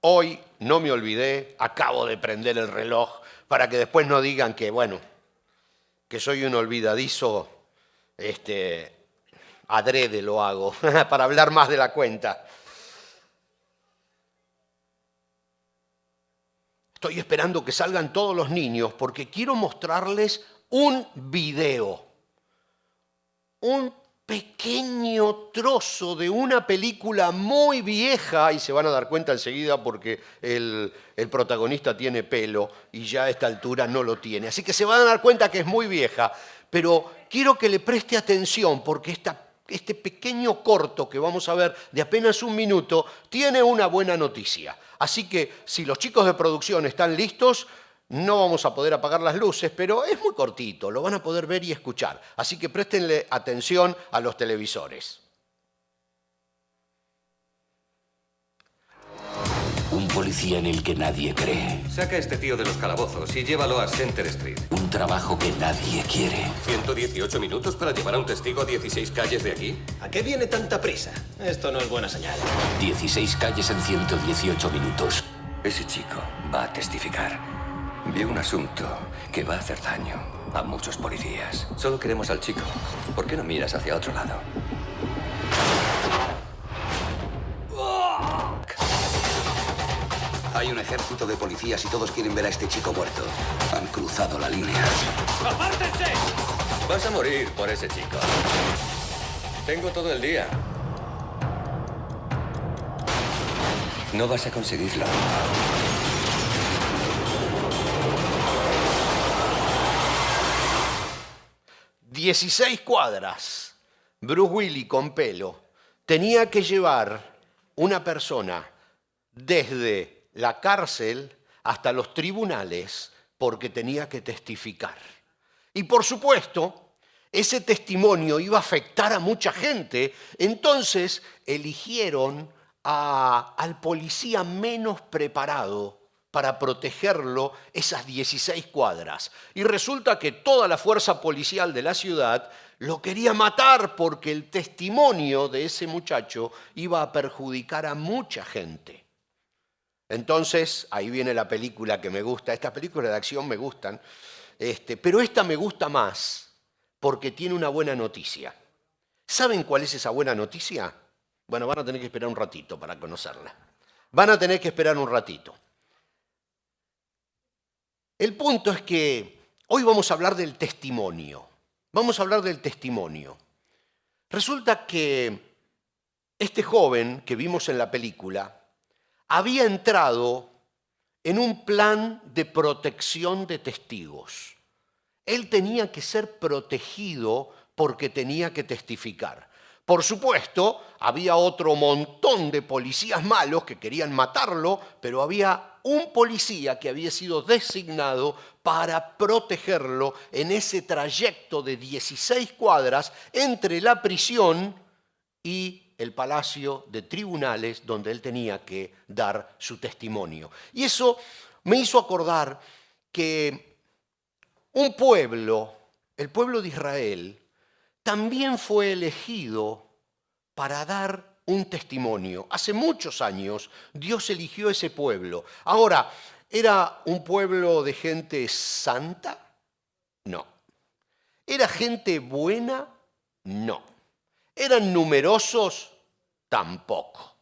Hoy no me olvidé, acabo de prender el reloj para que después no digan que, bueno, que soy un olvidadizo, adrede lo hago, para hablar más de la cuenta. Estoy esperando que salgan todos los niños porque quiero mostrarles un video. Un pequeño trozo de una película muy vieja, y se van a dar cuenta enseguida porque el protagonista tiene pelo y ya a esta altura no lo tiene. Así que se van a dar cuenta que es muy vieja, pero quiero que le preste atención porque este pequeño corto que vamos a ver de apenas un minuto tiene una buena noticia. Así que si los chicos de producción están listos, no vamos a poder apagar las luces, pero es muy cortito, lo van a poder ver y escuchar. Así que préstenle atención a los televisores. Un policía en el que nadie cree. Saca a este tío de los calabozos y llévalo a Center Street. Un trabajo que nadie quiere. 118 minutos para llevar a un testigo a 16 calles de aquí. ¿A qué viene tanta prisa? Esto no es buena señal. 16 calles en 118 minutos. Ese chico va a testificar. Vio un asunto que va a hacer daño a muchos policías. Solo queremos al chico. ¿Por qué no miras hacia otro lado? Hay un ejército de policías y todos quieren ver a este chico muerto. Han cruzado la línea. ¡Apártense! Vas a morir por ese chico. Tengo todo el día. No vas a conseguirlo. 16 cuadras. Bruce Willis con pelo tenía que llevar una persona desde la cárcel hasta los tribunales porque tenía que testificar. Y por supuesto, ese testimonio iba a afectar a mucha gente, entonces eligieron al policía menos preparado para protegerlo esas 16 cuadras. Y resulta que toda la fuerza policial de la ciudad lo quería matar porque el testimonio de ese muchacho iba a perjudicar a mucha gente. Entonces, ahí viene la película que me gusta. Estas películas de acción me gustan, pero esta me gusta más porque tiene una buena noticia. ¿Saben cuál es esa buena noticia? Bueno, van a tener que esperar un ratito para conocerla. Van a tener que esperar un ratito. El punto es que hoy vamos a hablar del testimonio. Vamos a hablar del testimonio. Resulta que este joven que vimos en la película había entrado en un plan de protección de testigos. Él tenía que ser protegido porque tenía que testificar. Por supuesto, había otro montón de policías malos que querían matarlo, pero había un policía que había sido designado para protegerlo en ese trayecto de 16 cuadras entre la prisión y el palacio de tribunales donde él tenía que dar su testimonio. Y eso me hizo acordar que un pueblo, el pueblo de Israel, también fue elegido para dar un testimonio. Hace muchos años Dios eligió ese pueblo. Ahora, ¿era un pueblo de gente santa? No. ¿Era gente buena? No. ¿Eran numerosos? Tampoco.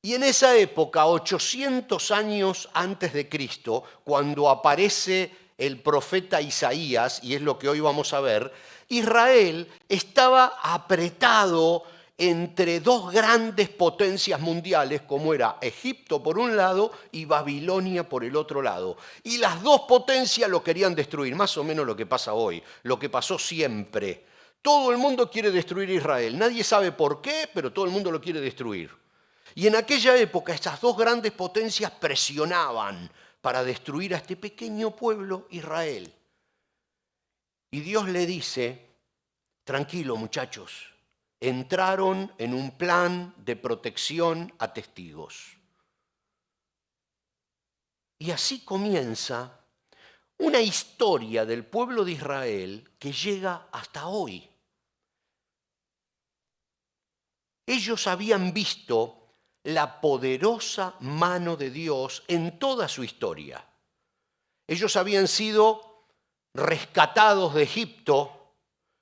Y en esa época, 800 años antes de Cristo, cuando aparece el profeta Isaías, y es lo que hoy vamos a ver, Israel estaba apretado entre dos grandes potencias mundiales, como era Egipto por un lado y Babilonia por el otro lado. Y las dos potencias lo querían destruir, más o menos lo que pasa hoy, lo que pasó siempre. Todo el mundo quiere destruir Israel, nadie sabe por qué, pero todo el mundo lo quiere destruir. Y en aquella época estas dos grandes potencias presionaban para destruir a este pequeño pueblo Israel. Y Dios le dice, tranquilo muchachos, entraron en un plan de protección a testigos. Y así comienza una historia del pueblo de Israel que llega hasta hoy. Ellos habían visto la poderosa mano de Dios en toda su historia. Ellos habían sido rescatados de Egipto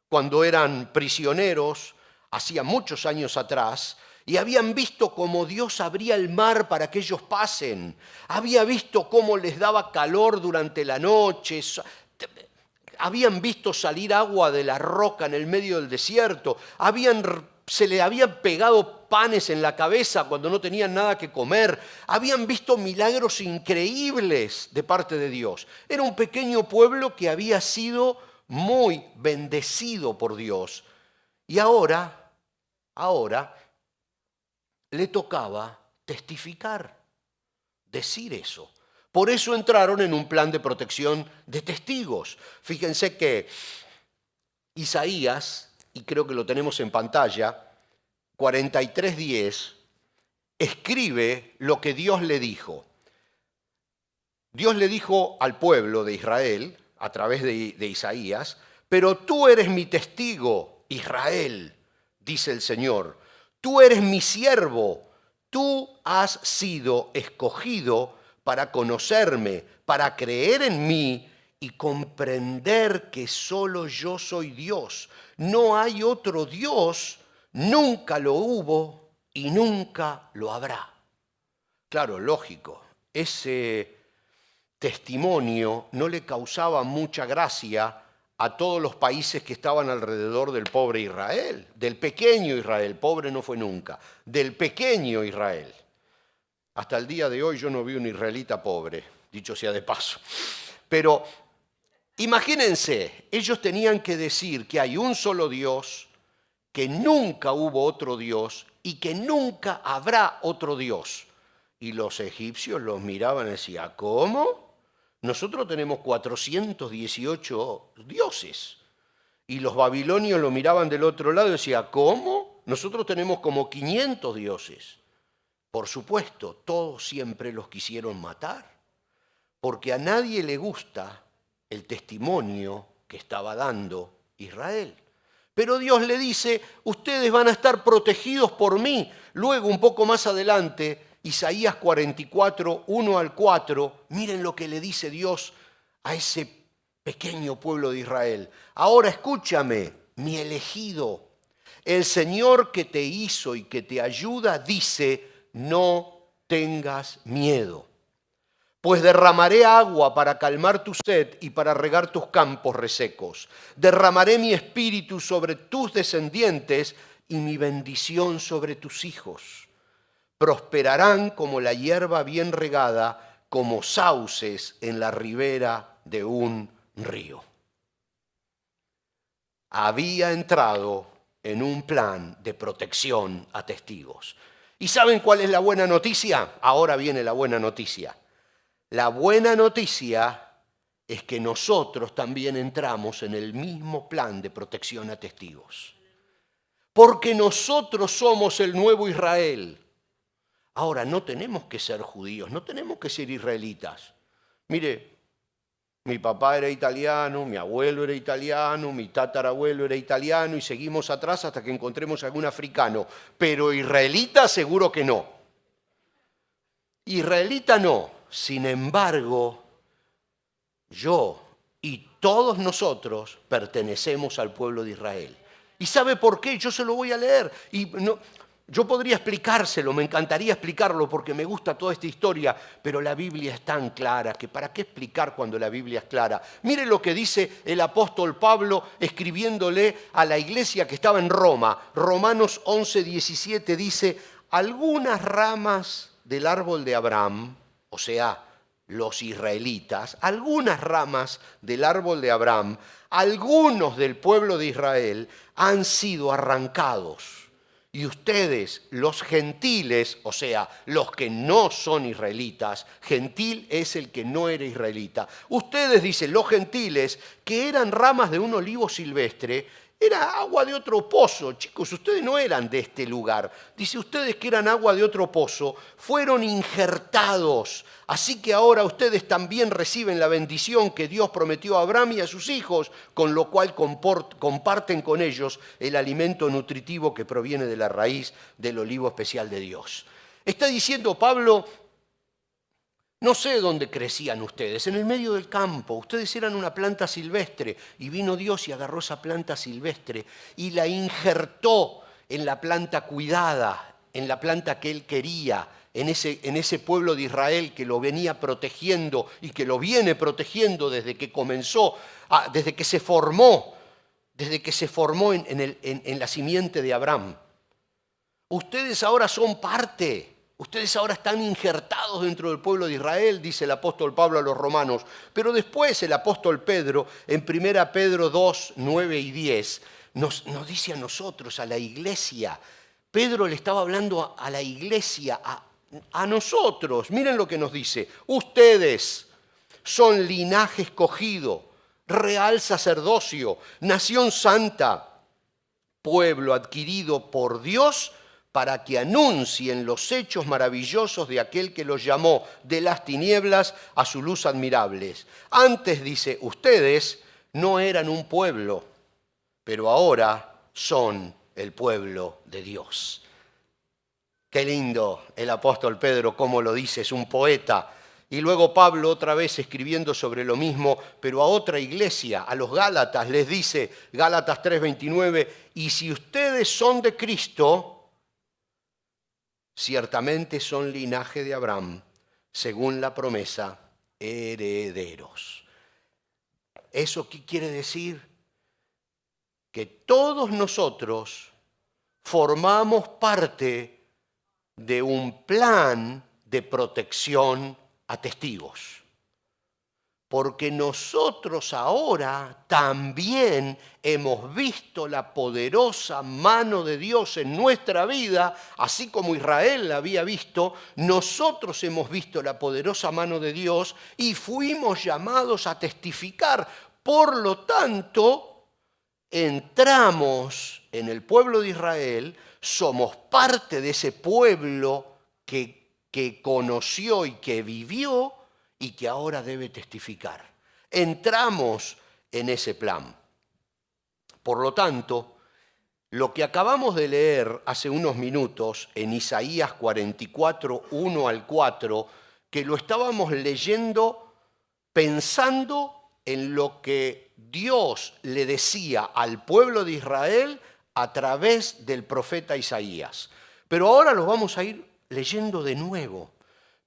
cuando eran prisioneros, hacía muchos años atrás, y habían visto cómo Dios abría el mar para que ellos pasen. Había visto cómo les daba calor durante la noche. Habían visto salir agua de la roca en el medio del desierto. Se le habían pegado panes en la cabeza cuando no tenían nada que comer. Habían visto milagros increíbles de parte de Dios. Era un pequeño pueblo que había sido muy bendecido por Dios. Y ahora le tocaba testificar, decir eso. Por eso entraron en un plan de protección de testigos. Fíjense que Isaías, y creo que lo tenemos en pantalla, 43:10, escribe lo que Dios le dijo. Dios le dijo al pueblo de Israel, a través de Isaías, pero tú eres mi testigo, Israel, dice el Señor. Tú eres mi siervo, tú has sido escogido para conocerme, para creer en mí y comprender que solo yo soy Dios. No hay otro Dios, nunca lo hubo y nunca lo habrá. Claro, lógico, ese testimonio no le causaba mucha gracia a todos los países que estaban alrededor del pobre Israel, del pequeño Israel, pobre no fue nunca, del pequeño Israel. Hasta el día de hoy yo no vi un israelita pobre, dicho sea de paso. Pero imagínense, ellos tenían que decir que hay un solo Dios, que nunca hubo otro Dios y que nunca habrá otro Dios. Y los egipcios los miraban y decían, ¿cómo? Nosotros tenemos 418 dioses. Y los babilonios lo miraban del otro lado y decían, ¿cómo? Nosotros tenemos como 500 dioses. Por supuesto, todos siempre los quisieron matar, porque a nadie le gusta el testimonio que estaba dando Israel. Pero Dios le dice, ustedes van a estar protegidos por mí. Luego, un poco más adelante, Isaías 44, 1 al 4, miren lo que le dice Dios a ese pequeño pueblo de Israel. Ahora escúchame, mi elegido, el Señor que te hizo y que te ayuda dice, no tengas miedo, pues derramaré agua para calmar tu sed y para regar tus campos resecos. Derramaré mi espíritu sobre tus descendientes y mi bendición sobre tus hijos. Prosperarán como la hierba bien regada, como sauces en la ribera de un río. Había entrado en un plan de protección a testigos. ¿Y saben cuál es la buena noticia? Ahora viene la buena noticia. La buena noticia es que nosotros también entramos en el mismo plan de protección a testigos. Porque nosotros somos el nuevo Israel. Ahora, no tenemos que ser judíos, no tenemos que ser israelitas. Mire, mi papá era italiano, mi abuelo era italiano, mi tatarabuelo era italiano y seguimos atrás hasta que encontremos algún africano. Pero israelita seguro que no. Israelita no. Sin embargo, yo y todos nosotros pertenecemos al pueblo de Israel. ¿Y sabe por qué? Yo se lo voy a leer. Yo podría explicárselo, me encantaría explicarlo porque me gusta toda esta historia, pero la Biblia es tan clara que ¿para qué explicar cuando la Biblia es clara? Mire lo que dice el apóstol Pablo escribiéndole a la iglesia que estaba en Roma. Romanos 11:17 dice, algunas ramas del árbol de Abraham, o sea, los israelitas, algunas ramas del árbol de Abraham, algunos del pueblo de Israel han sido arrancados. Y ustedes, los gentiles, o sea, los que no son israelitas, gentil es el que no era israelita. Ustedes, dicen, los gentiles, que eran ramas de un olivo silvestre, era agua de otro pozo. Chicos, ustedes no eran de este lugar. Dice, ustedes que eran agua de otro pozo, fueron injertados. Así que ahora ustedes también reciben la bendición que Dios prometió a Abraham y a sus hijos, con lo cual comparten con ellos el alimento nutritivo que proviene de la raíz del olivo especial de Dios. Está diciendo Pablo, no sé dónde crecían ustedes, en el medio del campo. Ustedes eran una planta silvestre y vino Dios y agarró esa planta silvestre y la injertó en la planta cuidada, en la planta que Él quería, en ese pueblo de Israel que lo venía protegiendo y que lo viene protegiendo desde que comenzó, desde que se formó en la simiente de Abraham. Ustedes ahora son parte. Ustedes ahora están injertados dentro del pueblo de Israel, dice el apóstol Pablo a los romanos. Pero después el apóstol Pedro, en 1 Pedro 2, 9 y 10, nos dice a nosotros, a la iglesia. Pedro le estaba hablando a la iglesia, a nosotros. Miren lo que nos dice. Ustedes son linaje escogido, real sacerdocio, nación santa, pueblo adquirido por Dios, para que anuncien los hechos maravillosos de aquel que los llamó de las tinieblas a su luz admirables. Antes, dice, ustedes no eran un pueblo, pero ahora son el pueblo de Dios. Qué lindo el apóstol Pedro, cómo lo dice, es un poeta. Y luego Pablo otra vez escribiendo sobre lo mismo, pero a otra iglesia, a los Gálatas, les dice, Gálatas 3:29, y si ustedes son de Cristo, ciertamente son linaje de Abraham, según la promesa, herederos. ¿Eso qué quiere decir? Que todos nosotros formamos parte de un plan de protección a testigos. Porque nosotros ahora también hemos visto la poderosa mano de Dios en nuestra vida, así como Israel la había visto, nosotros hemos visto la poderosa mano de Dios y fuimos llamados a testificar. Por lo tanto, entramos en el pueblo de Israel, somos parte de ese pueblo que conoció y que vivió, y que ahora debe testificar. Entramos en ese plan. Por lo tanto, lo que acabamos de leer hace unos minutos en Isaías 44, 1 al 4, que lo estábamos leyendo pensando en lo que Dios le decía al pueblo de Israel a través del profeta Isaías. Pero ahora lo vamos a ir leyendo de nuevo.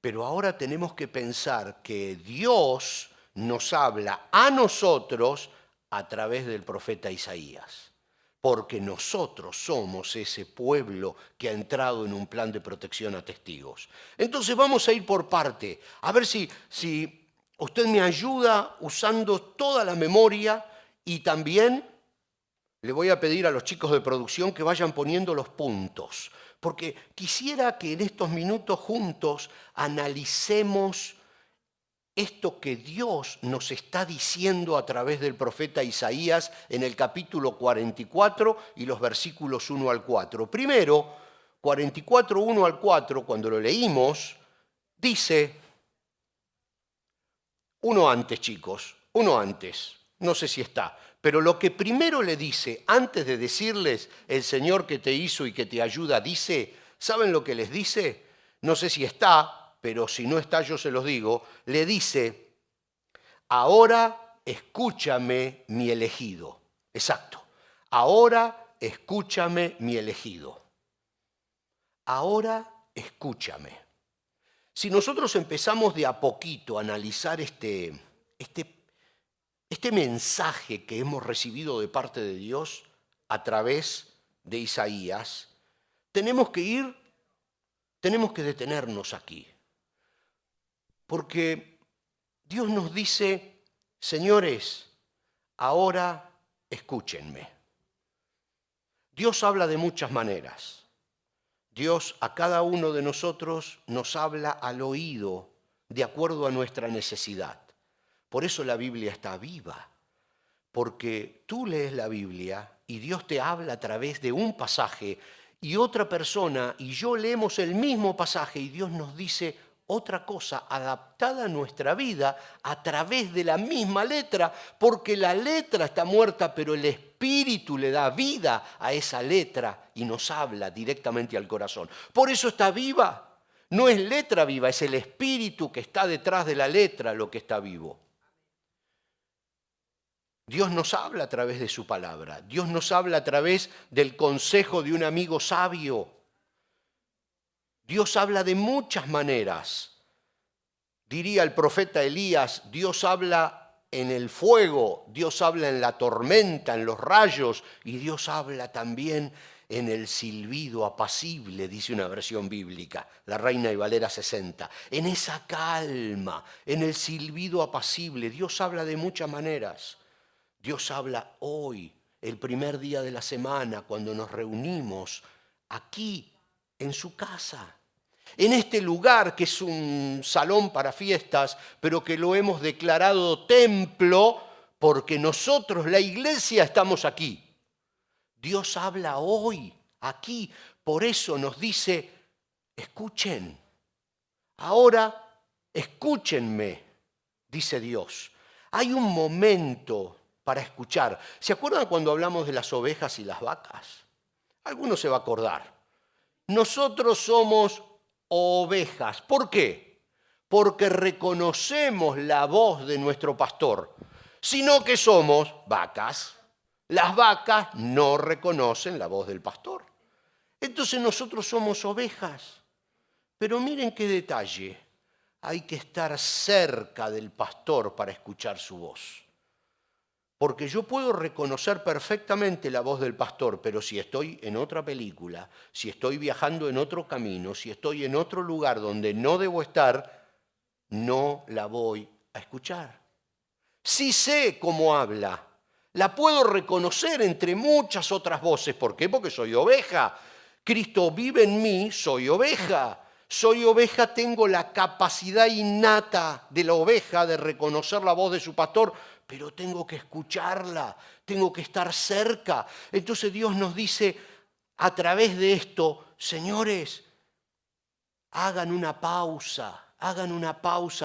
Pero ahora tenemos que pensar que Dios nos habla a nosotros a través del profeta Isaías, porque nosotros somos ese pueblo que ha entrado en un plan de protección a testigos. Entonces vamos a ir por parte, a ver si usted me ayuda usando toda la memoria y también le voy a pedir a los chicos de producción que vayan poniendo los puntos. Porque quisiera que en estos minutos juntos analicemos esto que Dios nos está diciendo a través del profeta Isaías en el capítulo 44 y los versículos 1 al 4. Primero, 44, 1 al 4, cuando lo leímos, dice, uno antes, chicos, uno antes, no sé si está. Pero lo que primero le dice, antes de decirles el Señor que te hizo y que te ayuda, dice, ¿saben lo que les dice? No sé si está, pero si no está yo se los digo. Le dice, ahora escúchame mi elegido. Exacto. Ahora escúchame mi elegido. Ahora escúchame. Si nosotros empezamos de a poquito a analizar este mensaje que hemos recibido de parte de Dios a través de Isaías, tenemos que detenernos aquí. Porque Dios nos dice, señores, ahora escúchenme. Dios habla de muchas maneras. Dios a cada uno de nosotros nos habla al oído de acuerdo a nuestra necesidad. Por eso la Biblia está viva, porque tú lees la Biblia y Dios te habla a través de un pasaje y otra persona y yo leemos el mismo pasaje y Dios nos dice otra cosa adaptada a nuestra vida a través de la misma letra, porque la letra está muerta, pero el Espíritu le da vida a esa letra y nos habla directamente al corazón. Por eso está viva. No es letra viva, es el espíritu que está detrás de la letra lo que está vivo. Dios nos habla a través de su palabra. Dios nos habla a través del consejo de un amigo sabio. Dios habla de muchas maneras. Diría el profeta Elías, Dios habla en el fuego, Dios habla en la tormenta, en los rayos, y Dios habla también en el silbido apacible, dice una versión bíblica, la Reina y Valera 60. En esa calma, en el silbido apacible, Dios habla de muchas maneras. Dios habla hoy, el primer día de la semana, cuando nos reunimos aquí, en su casa. En este lugar que es un salón para fiestas, pero que lo hemos declarado templo porque nosotros, la iglesia, estamos aquí. Dios habla hoy, aquí, por eso nos dice, escuchen, ahora escúchenme, dice Dios. Hay un momento para escuchar. ¿Se acuerdan cuando hablamos de las ovejas y las vacas? Alguno se va a acordar. Nosotros somos ovejas. ¿Por qué? Porque reconocemos la voz de nuestro pastor, sino que somos vacas. Las vacas no reconocen la voz del pastor. Entonces nosotros somos ovejas. Pero miren qué detalle. Hay que estar cerca del pastor para escuchar su voz. Porque yo puedo reconocer perfectamente la voz del pastor, pero si estoy en otra película, si estoy viajando en otro camino, si estoy en otro lugar donde no debo estar, no la voy a escuchar. Sí sé cómo habla, la puedo reconocer entre muchas otras voces. ¿Por qué? Porque soy oveja. Cristo vive en mí, soy oveja. Soy oveja, tengo la capacidad innata de la oveja de reconocer la voz de su pastor, pero tengo que escucharla, tengo que estar cerca. Entonces Dios nos dice a través de esto, señores, hagan una pausa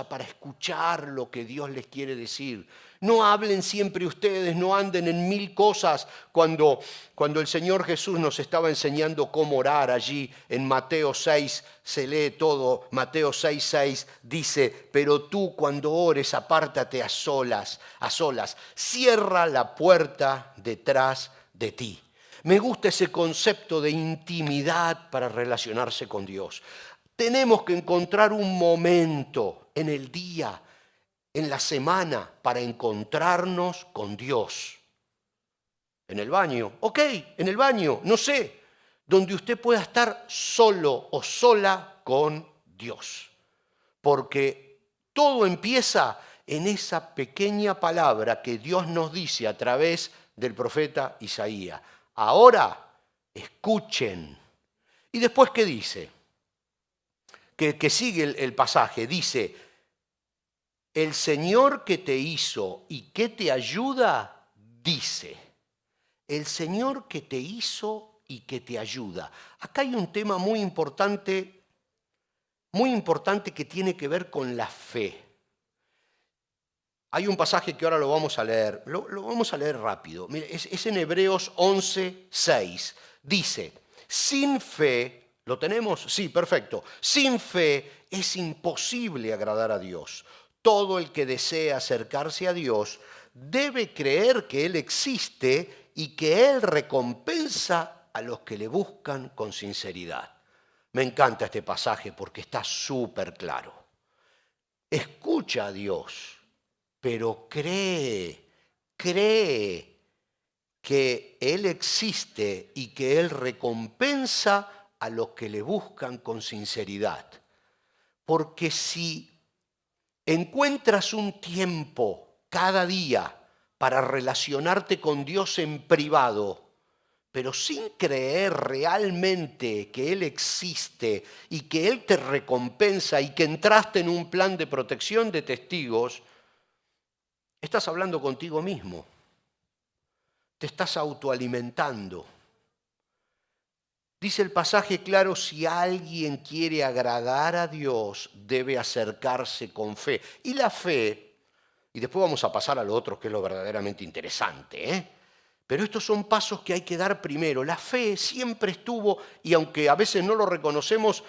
para escuchar lo que Dios les quiere decir. No hablen siempre ustedes, no anden en mil cosas. Cuando el Señor Jesús nos estaba enseñando cómo orar allí en Mateo 6, se lee todo, Mateo 6:6 dice, pero tú cuando ores apártate a solas, cierra la puerta detrás de ti. Me gusta ese concepto de intimidad para relacionarse con Dios. Tenemos que encontrar un momento en el día, en la semana, para encontrarnos con Dios. En el baño, ok, en el baño, no sé, donde usted pueda estar solo o sola con Dios. Porque todo empieza en esa pequeña palabra que Dios nos dice a través del profeta Isaías. Ahora, escuchen. ¿Y después qué dice? Que sigue el pasaje, dice, el Señor que te hizo y que te ayuda, dice, el Señor que te hizo y que te ayuda. Acá hay un tema muy importante que tiene que ver con la fe. Hay un pasaje que ahora lo vamos a leer, lo vamos a leer rápido. Mire, es en Hebreos 11:6. Dice, sin fe... ¿Lo tenemos? Sí, perfecto. Sin fe es imposible agradar a Dios. Todo el que desea acercarse a Dios debe creer que Él existe y que Él recompensa a los que le buscan con sinceridad. Me encanta este pasaje porque está súper claro. Escucha a Dios, pero cree que Él existe y que Él recompensa a los que le buscan con sinceridad. Porque si encuentras un tiempo cada día para relacionarte con Dios en privado, pero sin creer realmente que Él existe y que Él te recompensa y que entraste en un plan de protección de testigos, estás hablando contigo mismo. Te estás autoalimentando. Dice el pasaje claro, si alguien quiere agradar a Dios, debe acercarse con fe. Y la fe, y después vamos a pasar a lo otro que es lo verdaderamente interesante, pero estos son pasos que hay que dar primero. La fe siempre estuvo, y aunque a veces no lo reconocemos,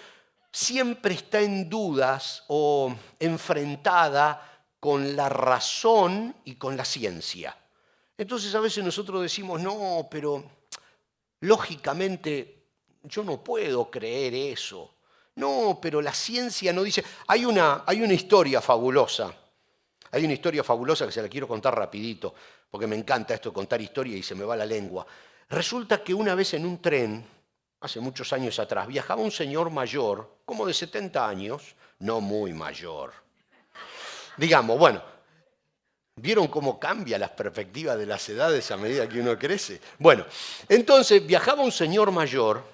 siempre está en dudas o enfrentada con la razón y con la ciencia. Entonces a veces nosotros decimos, no, pero lógicamente yo no puedo creer eso. No, pero la ciencia no dice... Hay una historia fabulosa. Hay una historia fabulosa que se la quiero contar rapidito, porque me encanta esto de contar historia y se me va la lengua. Resulta que una vez en un tren, hace muchos años atrás, viajaba un señor mayor, como de 70 años, no muy mayor. Digamos, bueno, ¿vieron cómo cambia las perspectivas de las edades a medida que uno crece? Bueno, entonces viajaba un señor mayor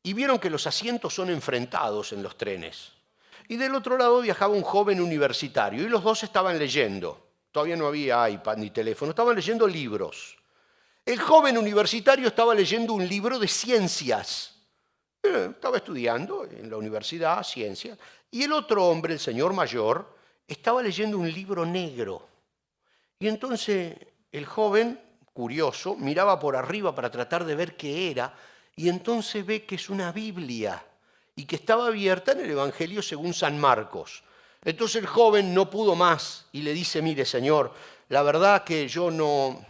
y vieron que los asientos son enfrentados en los trenes. Y del otro lado viajaba un joven universitario y los dos estaban leyendo. Todavía no había iPad ni teléfono, estaban leyendo libros. El joven universitario estaba leyendo un libro de ciencias. Estaba estudiando en la universidad ciencias. Y el otro hombre, el señor mayor, estaba leyendo un libro negro. Y entonces el joven, curioso, miraba por arriba para tratar de ver qué era, y entonces ve que es una Biblia y que estaba abierta en el Evangelio según San Marcos. Entonces el joven no pudo más y le dice, mire señor, la verdad que yo no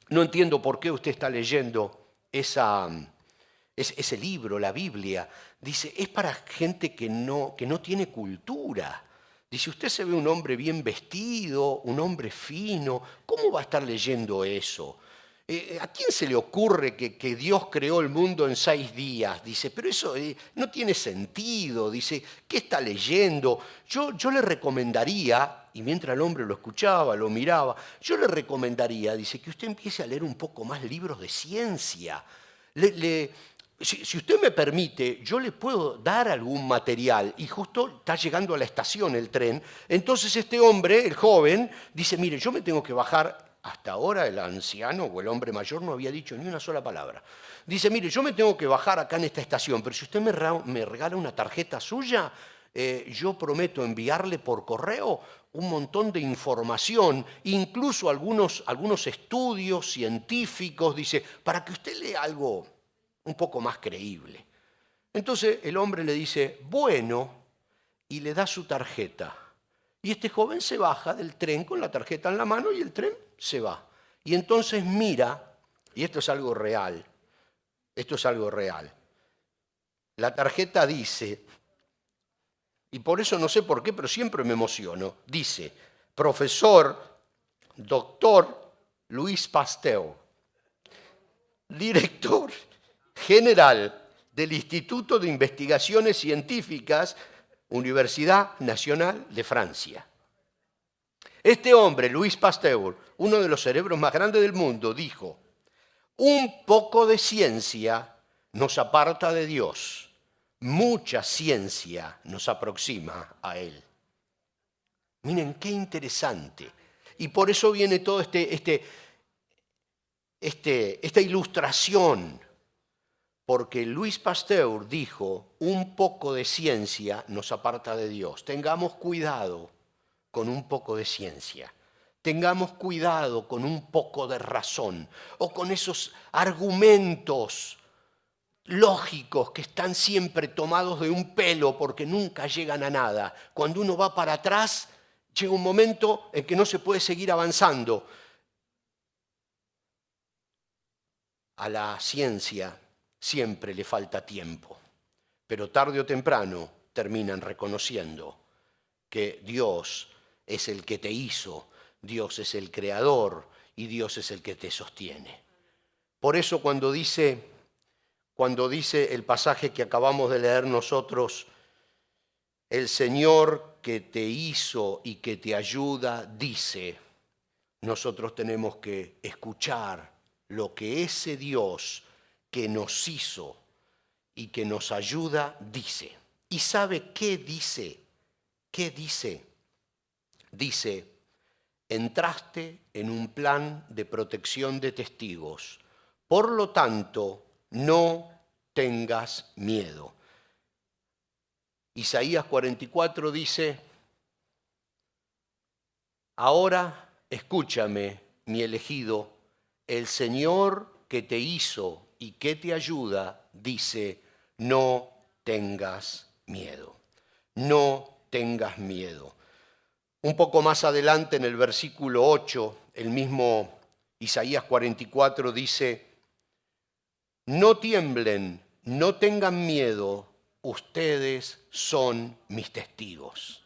entiendo por qué usted está leyendo ese libro, la Biblia. Dice, es para gente que no tiene cultura. Dice, usted se ve un hombre bien vestido, un hombre fino, ¿cómo va a estar leyendo eso? ¿A quién se le ocurre que Dios creó el mundo en 6 días? Dice, pero eso no tiene sentido. Dice, ¿qué está leyendo? Yo le recomendaría, y mientras el hombre lo escuchaba, lo miraba, yo le recomendaría, dice, que usted empiece a leer un poco más libros de ciencia. Si usted me permite, yo le puedo dar algún material. Y justo está llegando a la estación el tren. Entonces este hombre, el joven, dice, mire, yo me tengo que bajar. Hasta ahora el anciano o el hombre mayor no había dicho ni una sola palabra. Dice, mire, yo me tengo que bajar acá en esta estación, pero si usted me regala una tarjeta suya, yo prometo enviarle por correo un montón de información, incluso algunos estudios científicos, dice, para que usted lea algo un poco más creíble. Entonces el hombre le dice, bueno, y le da su tarjeta. Y este joven se baja del tren con la tarjeta en la mano y el tren se va. Y entonces mira, y esto es algo real, la tarjeta dice, y por eso no sé por qué, pero siempre me emociono, dice, profesor, doctor Luis Pasteur, director general del Instituto de Investigaciones Científicas, Universidad Nacional de Francia. Este hombre, Luis Pasteur, uno de los cerebros más grandes del mundo, dijo, un poco de ciencia nos aparta de Dios, mucha ciencia nos aproxima a Él. Miren, qué interesante. Y por eso viene toda esta ilustración, porque Luis Pasteur dijo, un poco de ciencia nos aparta de Dios. Tengamos cuidado con un poco de ciencia. Tengamos cuidado con un poco de razón o con esos argumentos lógicos que están siempre tomados de un pelo porque nunca llegan a nada. Cuando uno va para atrás, llega un momento en que no se puede seguir avanzando. A la ciencia siempre le falta tiempo, pero tarde o temprano terminan reconociendo que Dios es el que te hizo, Dios es el creador y Dios es el que te sostiene. Por eso cuando dice el pasaje que acabamos de leer nosotros, el Señor que te hizo y que te ayuda, dice, nosotros tenemos que escuchar lo que ese Dios que nos hizo y que nos ayuda dice. ¿Y sabe qué dice? ¿Qué dice? Dice, entraste en un plan de protección de testigos. Por lo tanto, no tengas miedo. Isaías 44 dice, ahora escúchame, mi elegido, el Señor que te hizo y que te ayuda, dice, no tengas miedo. No tengas miedo. Un poco más adelante, en el versículo 8, el mismo Isaías 44 dice: no tiemblen, no tengan miedo, ustedes son mis testigos.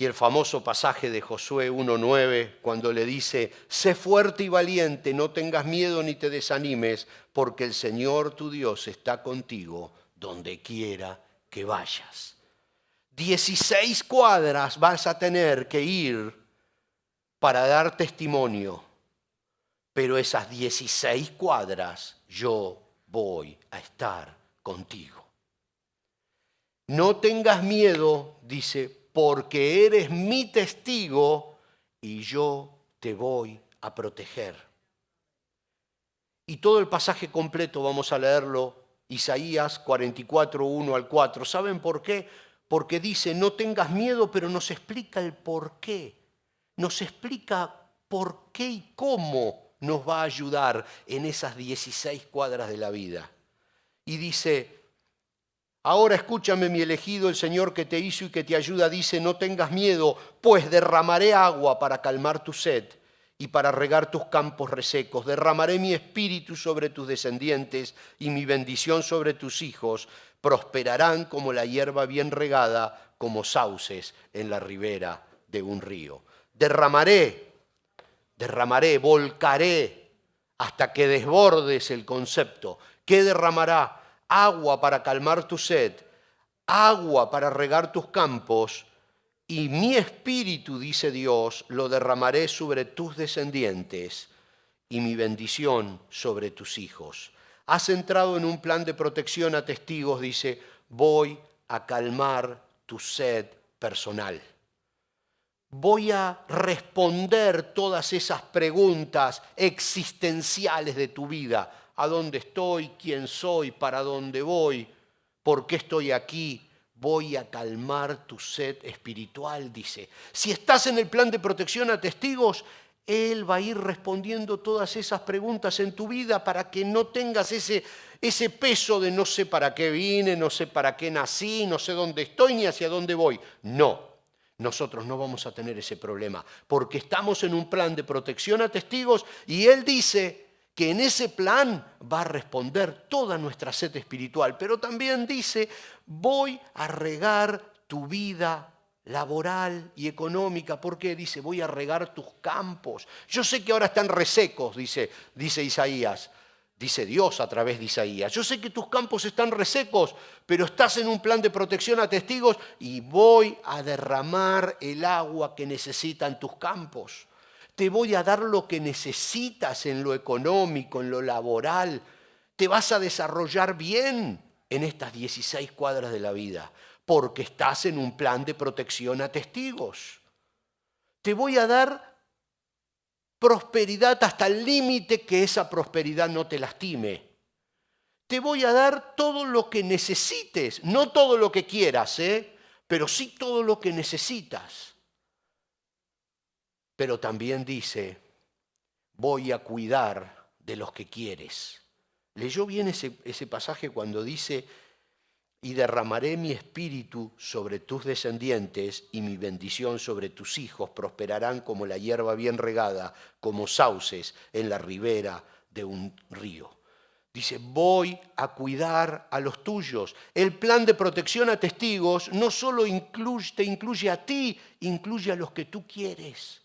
Y el famoso pasaje de Josué 1:9, cuando le dice: sé fuerte y valiente, no tengas miedo ni te desanimes, porque el Señor tu Dios está contigo donde quiera que vayas. 16 cuadras vas a tener que ir para dar testimonio, pero esas 16 cuadras yo voy a estar contigo. No tengas miedo, dice, porque eres mi testigo y yo te voy a proteger. Y todo el pasaje completo vamos a leerlo, Isaías 44, 1 al 4. ¿Saben por qué? Porque dice: no tengas miedo, pero nos explica el por qué. Nos explica por qué y cómo nos va a ayudar en esas 16 cuadras de la vida. Y dice: ahora escúchame, mi elegido, el Señor que te hizo y que te ayuda, dice: no tengas miedo, pues derramaré agua para calmar tu sed y para regar tus campos resecos. Derramaré mi espíritu sobre tus descendientes y mi bendición sobre tus hijos. Prosperarán como la hierba bien regada, como sauces en la ribera de un río. Derramaré, volcaré, hasta que desbordes el concepto. ¿Qué derramará? Agua para calmar tu sed, agua para regar tus campos, y mi espíritu, dice Dios, lo derramaré sobre tus descendientes y mi bendición sobre tus hijos. Has entrado en un plan de protección a testigos, dice: voy a calmar tu sed personal. Voy a responder todas esas preguntas existenciales de tu vida. ¿A dónde estoy? ¿Quién soy? ¿Para dónde voy? ¿Por qué estoy aquí? Voy a calmar tu sed espiritual, dice. Si estás en el plan de protección a testigos, Él va a ir respondiendo todas esas preguntas en tu vida para que no tengas ese peso de no sé para qué vine, no sé para qué nací, no sé dónde estoy ni hacia dónde voy. No, nosotros no vamos a tener ese problema porque estamos en un plan de protección a testigos y Él dice que en ese plan va a responder toda nuestra sed espiritual, pero también dice: voy a regar tu vida laboral y económica. ¿Por qué? Dice: voy a regar tus campos. Yo sé que ahora están resecos, dice Isaías, dice Dios a través de Isaías. Yo sé que tus campos están resecos, pero estás en un plan de protección a testigos y voy a derramar el agua que necesitan tus campos. Te voy a dar lo que necesitas en lo económico, en lo laboral. Te vas a desarrollar bien en estas 16 cuadras de la vida, porque estás en un plan de protección a testigos. Te voy a dar prosperidad hasta el límite que esa prosperidad no te lastime. Te voy a dar todo lo que necesites, no todo lo que quieras, pero sí todo lo que necesitas. Pero también dice: voy a cuidar de los que quieres. ¿Leyó bien ese pasaje cuando dice: y derramaré mi espíritu sobre tus descendientes y mi bendición sobre tus hijos? Prosperarán como la hierba bien regada, como sauces en la ribera de un río. Dice: voy a cuidar a los tuyos. El plan de protección a testigos no solo te incluye a ti, incluye a los que tú quieres.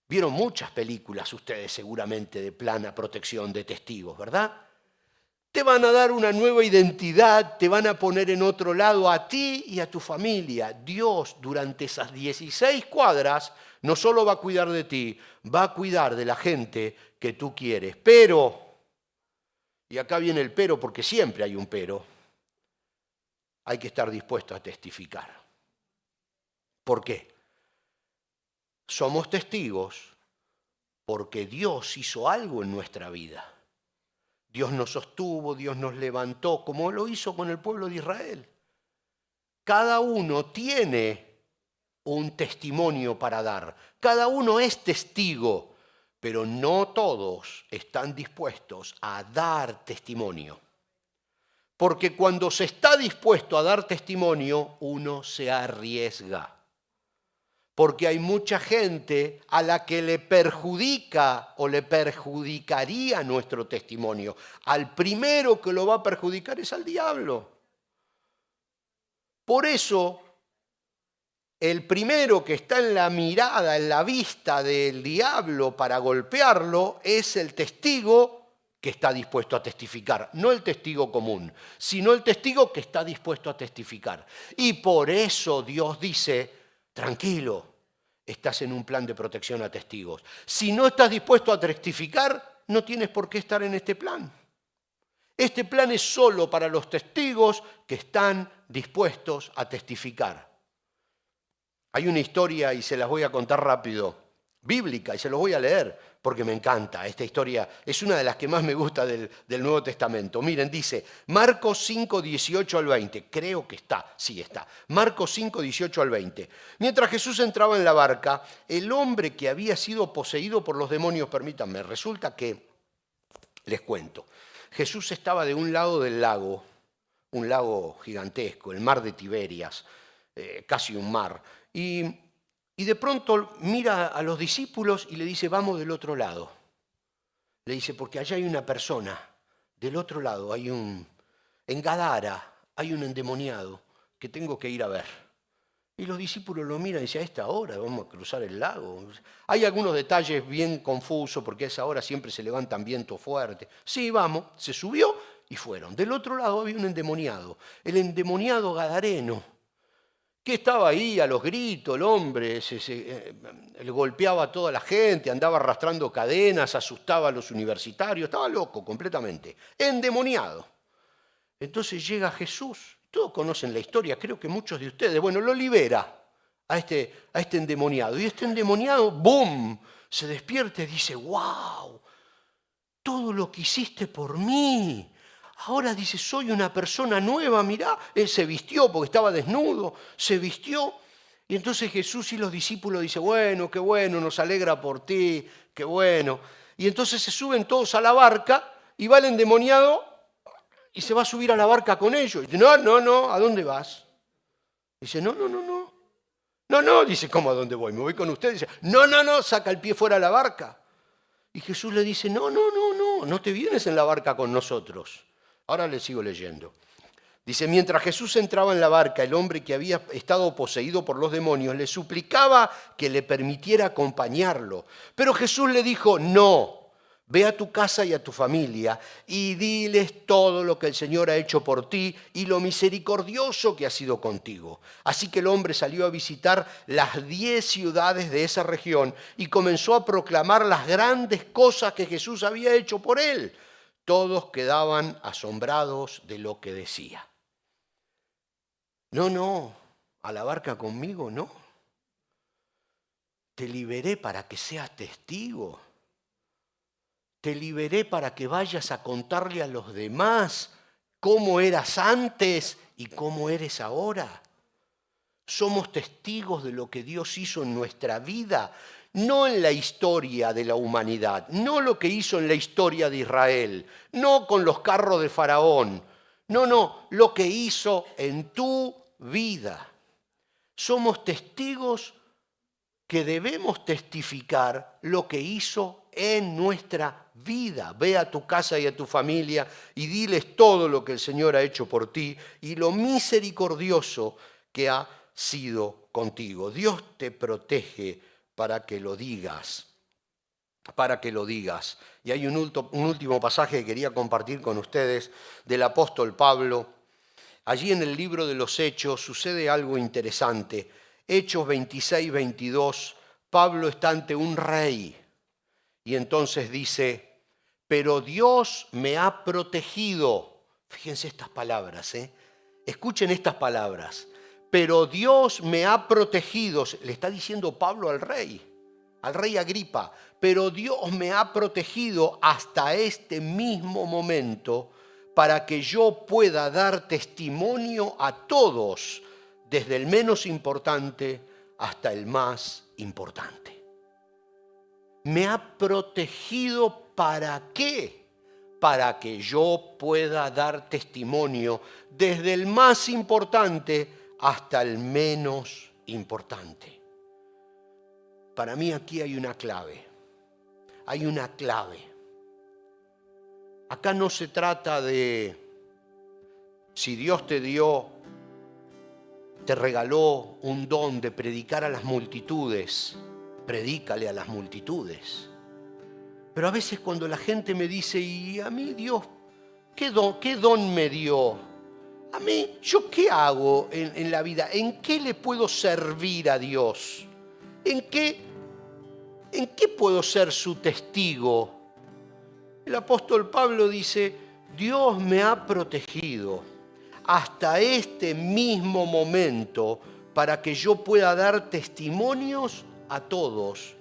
Vieron muchas películas ustedes seguramente de plan a protección de testigos, ¿verdad? Te van a dar una nueva identidad, te van a poner en otro lado a ti y a tu familia. Dios, durante esas 16 cuadras, no solo va a cuidar de ti, va a cuidar de la gente que tú quieres. Pero, y acá viene el pero porque siempre hay un pero, hay que estar dispuesto a testificar. ¿Por qué? Somos testigos porque Dios hizo algo en nuestra vida. Dios nos sostuvo, Dios nos levantó, como lo hizo con el pueblo de Israel. Cada uno tiene un testimonio para dar. Cada uno es testigo, pero no todos están dispuestos a dar testimonio. Porque cuando se está dispuesto a dar testimonio, uno se arriesga. Porque hay mucha gente a la que le perjudica o le perjudicaría nuestro testimonio. Al primero que lo va a perjudicar es al diablo. Por eso, el primero que está en la mirada, en la vista del diablo para golpearlo, es el testigo que está dispuesto a testificar. No el testigo común, sino el testigo que está dispuesto a testificar. Y por eso Dios dice, tranquilo, estás en un plan de protección a testigos. Si no estás dispuesto a testificar, no tienes por qué estar en este plan. Este plan es solo para los testigos que están dispuestos a testificar. Hay una historia, y se las voy a contar rápido, bíblica, y se los voy a leer, porque me encanta. Esta historia es una de las que más me gusta del Nuevo Testamento. Miren, dice Marcos 5, 18 al 20. Creo que está, sí está. Marcos 5, 18 al 20. Mientras Jesús entraba en la barca, el hombre que había sido poseído por los demonios, permítanme, resulta que, les cuento, Jesús estaba de un lado del lago, un lago gigantesco, el mar de Tiberias, casi un mar, y de pronto mira a los discípulos y le dice, vamos del otro lado. Le dice, porque allá hay una persona, del otro lado en Gadara hay un endemoniado que tengo que ir a ver. Y los discípulos lo miran y dicen, a esta hora vamos a cruzar el lago. Hay algunos detalles bien confusos porque a esa hora siempre se levantan vientos fuertes. Sí, vamos, se subió y fueron. Del otro lado había un endemoniado, el endemoniado gadareno, que estaba ahí a los gritos, el hombre le golpeaba a toda la gente, andaba arrastrando cadenas, asustaba a los universitarios, estaba loco completamente, endemoniado. Entonces llega Jesús, todos conocen la historia, creo que muchos de ustedes, bueno, lo libera a este endemoniado. Y este endemoniado, ¡boom!, se despierta y dice, ¡wow! Todo lo que hiciste por mí. Ahora dice, soy una persona nueva, mirá. Él se vistió porque estaba desnudo, se vistió. Y entonces Jesús y los discípulos dicen, bueno, qué bueno, nos alegra por ti, qué bueno. Y entonces se suben todos a la barca y va el endemoniado y se va a subir a la barca con ellos. Y dice, no, ¿a dónde vas? Dice, no. No, dice, ¿cómo a dónde voy? Me voy con ustedes. Dice, no, saca el pie fuera de la barca. Y Jesús le dice, no te vienes en la barca con nosotros. Ahora le sigo leyendo. Dice, mientras Jesús entraba en la barca, el hombre que había estado poseído por los demonios le suplicaba que le permitiera acompañarlo. Pero Jesús le dijo, no, ve a tu casa y a tu familia y diles todo lo que el Señor ha hecho por ti y lo misericordioso que ha sido contigo. Así que el hombre salió a visitar las 10 ciudades de esa región y comenzó a proclamar las grandes cosas que Jesús había hecho por él. Todos quedaban asombrados de lo que decía. No, a la barca conmigo no. Te liberé para que seas testigo. Te liberé para que vayas a contarle a los demás cómo eras antes y cómo eres ahora. Somos testigos de lo que Dios hizo en nuestra vida, no en la historia de la humanidad, no lo que hizo en la historia de Israel, no con los carros de Faraón, no, lo que hizo en tu vida. Somos testigos que debemos testificar lo que hizo en nuestra vida. Ve a tu casa y a tu familia y diles todo lo que el Señor ha hecho por ti y lo misericordioso que ha sido contigo. Dios te protege para que lo digas. Y hay un último pasaje que quería compartir con ustedes del apóstol Pablo. Allí en el libro de los Hechos sucede algo interesante. Hechos 26, 22, Pablo está ante un rey y entonces dice, pero Dios me ha protegido. Fíjense estas palabras, escuchen estas palabras. Pero Dios me ha protegido, le está diciendo Pablo al rey Agripa, pero Dios me ha protegido hasta este mismo momento para que yo pueda dar testimonio a todos, desde el menos importante hasta el más importante. ¿Me ha protegido para qué? para que yo pueda dar testimonio desde el más importante hasta el menos importante. Para mí aquí hay una clave. Hay una clave. Acá no se trata de si Dios te regaló un don de predicar a las multitudes, predícale a las multitudes. Pero a veces cuando la gente me dice, ¿y a mí Dios qué don me dio? A mí, ¿yo qué hago en la vida? ¿En qué le puedo servir a Dios? ¿En qué puedo ser su testigo? El apóstol Pablo dice, Dios me ha protegido hasta este mismo momento para que yo pueda dar testimonios a todos,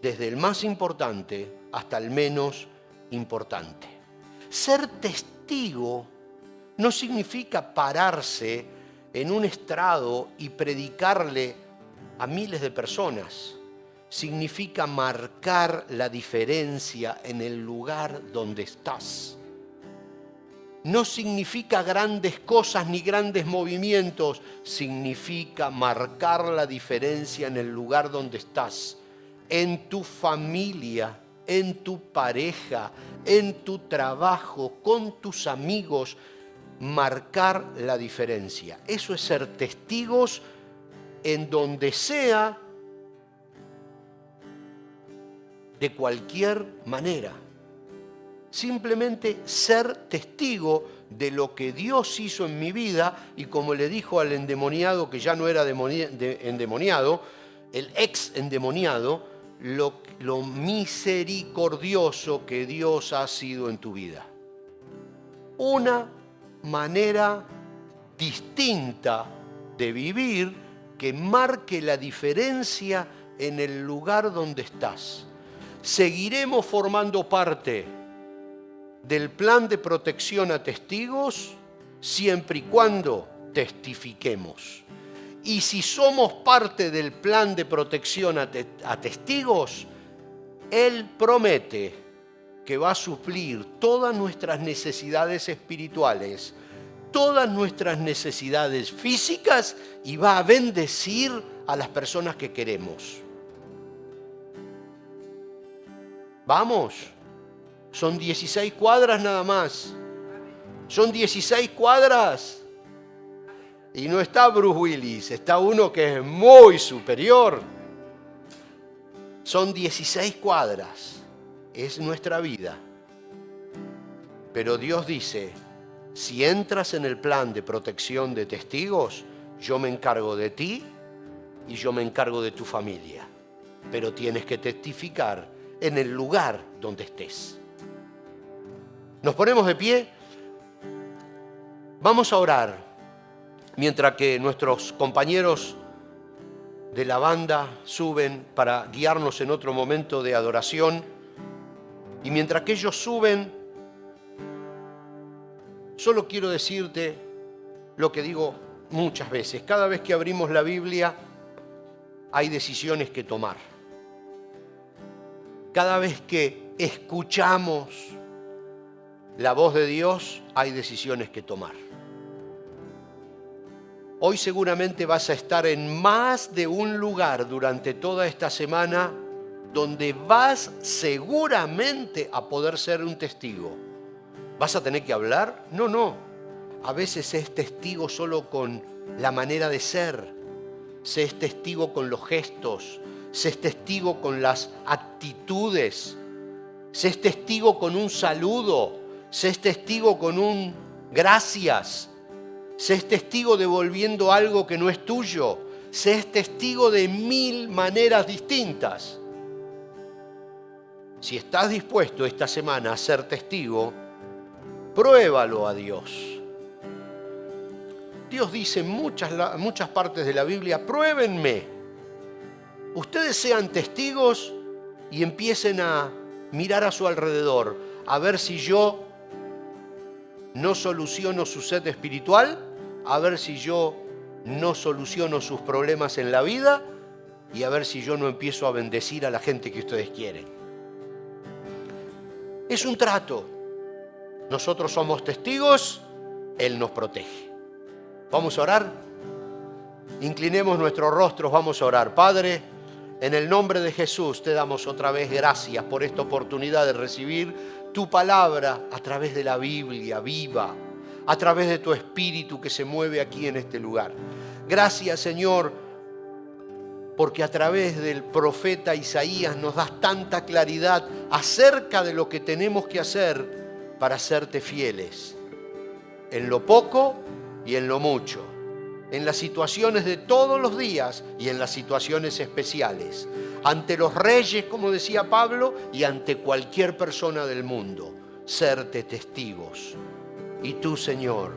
desde el más importante hasta el menos importante. Ser testigo no significa pararse en un estrado y predicarle a miles de personas. Significa marcar la diferencia en el lugar donde estás. No significa grandes cosas ni grandes movimientos. Significa marcar la diferencia en el lugar donde estás. En tu familia, en tu pareja, en tu trabajo, con tus amigos. Marcar la diferencia. Eso es ser testigos en donde sea, de cualquier manera. Simplemente ser testigo de lo que Dios hizo en mi vida y como le dijo al endemoniado, que ya no era endemoniado, el ex endemoniado, lo misericordioso que Dios ha sido en tu vida. Una manera distinta de vivir que marque la diferencia en el lugar donde estás. Seguiremos formando parte del plan de protección a testigos siempre y cuando testifiquemos. Y si somos parte del plan de protección a testigos, Él promete que va a suplir todas nuestras necesidades espirituales, todas nuestras necesidades físicas y va a bendecir a las personas que queremos. Vamos, son 16 cuadras nada más. Son 16 cuadras. Y no está Bruce Willis, está uno que es muy superior. Son 16 cuadras. Es nuestra vida. Pero Dios dice, si entras en el plan de protección de testigos, yo me encargo de ti y yo me encargo de tu familia. Pero tienes que testificar en el lugar donde estés. Nos ponemos de pie. Vamos a orar mientras que nuestros compañeros de la banda suben para guiarnos en otro momento de adoración. Y mientras que ellos suben, solo quiero decirte lo que digo muchas veces. Cada vez que abrimos la Biblia, hay decisiones que tomar. Cada vez que escuchamos la voz de Dios, hay decisiones que tomar. Hoy seguramente vas a estar en más de un lugar durante toda esta semana donde vas seguramente a poder ser un testigo. ¿Vas a tener que hablar? No. A veces es testigo solo con la manera de ser. Se es testigo con los gestos. Se es testigo con las actitudes. Se es testigo con un saludo. Se es testigo con un gracias. Se es testigo devolviendo algo que no es tuyo. Se es testigo de 1000 maneras distintas. Si estás dispuesto esta semana a ser testigo, pruébalo a Dios. Dios dice en muchas partes de la Biblia, pruébenme. Ustedes sean testigos y empiecen a mirar a su alrededor, a ver si yo no soluciono su sed espiritual, a ver si yo no soluciono sus problemas en la vida y a ver si yo no empiezo a bendecir a la gente que ustedes quieren. Es un trato. nosotros somos testigos, Él nos protege. ¿Vamos a orar? Inclinemos nuestros rostros, vamos a orar. Padre, en el nombre de Jesús te damos otra vez gracias por esta oportunidad de recibir tu palabra a través de la Biblia viva, a través de tu Espíritu que se mueve aquí en este lugar. Gracias, Señor, porque a través del profeta Isaías nos das tanta claridad acerca de lo que tenemos que hacer para serte fieles, en lo poco y en lo mucho, en las situaciones de todos los días y en las situaciones especiales, ante los reyes, como decía Pablo, y ante cualquier persona del mundo, serte testigos. Y tú, Señor,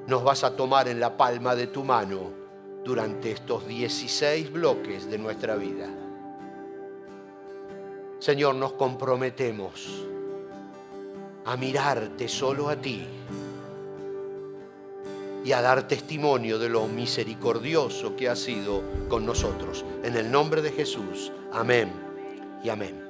nos vas a tomar en la palma de tu mano durante estos 16 bloques de nuestra vida. Señor, nos comprometemos a mirarte solo a ti y a dar testimonio de lo misericordioso que has sido con nosotros. En el nombre de Jesús, amén y amén.